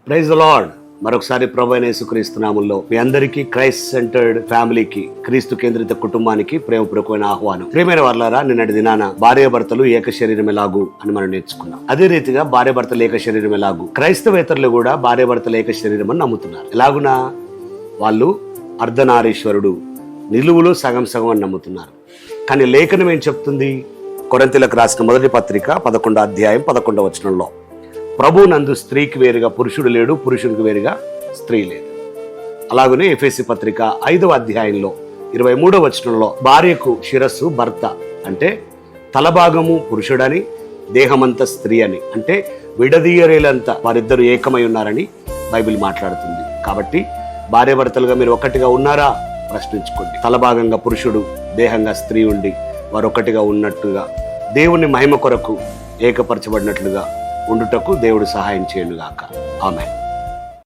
Praise the lord. మరొకసారి ప్రభువైన యేసుక్రీస్తు నామములో మీ అందరికీ క్రైస్ట్ సెంటర్డ్ ఫ్యామిలీకి, క్రీస్తు కేంద్రిత కుటుంబానికి ప్రేమపూర్వకమైన ఆహ్వానం. ప్రియమైన వారలారా, నిన్నటి దినాన భార్యాభర్తలు ఏక శరీరం ఎలాగు అని మనం నేర్చుకున్నాం. అదే రీతిగా భార్యాభర్తలు ఏక శరీరం ఎలాగు, క్రైస్తవేతరులు కూడా భార్యాభర్తలు ఏక శరీరం అని నమ్ముతున్నారు. ఎలాగునా? వాళ్ళు అర్ధనారీశ్వరుడు, నిలువులో సగం సగం అని నమ్ముతున్నారు. కానీ లేఖనం ఏం చెప్తుంది? కొరింథీయులకు రాసిన మొదటి పత్రిక 11వ అధ్యాయం 11వ వచనంలో, ప్రభువు నందు స్త్రీకి వేరుగా పురుషుడు లేడు, పురుషునికి వేరుగా స్త్రీ లేదు. అలాగనే ఎఫెసీ పత్రిక 5వ అధ్యాయంలో 23వ వచనంలో, భార్యకు శిరస్సు భర్త అంటే తలభాగము పురుషుడని, దేహమంతా స్త్రీ అని, అంటే విడదీయరేలంతా వారిద్దరూ ఏకమై ఉన్నారని బైబిల్ మాట్లాడుతుంది. కాబట్టి భార్యాభర్తలుగా మీరు ఒకటిగా ఉన్నారా ప్రశ్నించుకోండి. తలభాగంగా పురుషుడు, దేహంగా స్త్రీ ఉండి వారు ఒకటిగా ఉన్నట్టుగా, దేవుని మహిమ కొరకు ఏకపరచబడినట్లుగా ఉండుటకు దేవుడు సహాయం చేయనుగాక. ఆమేన్.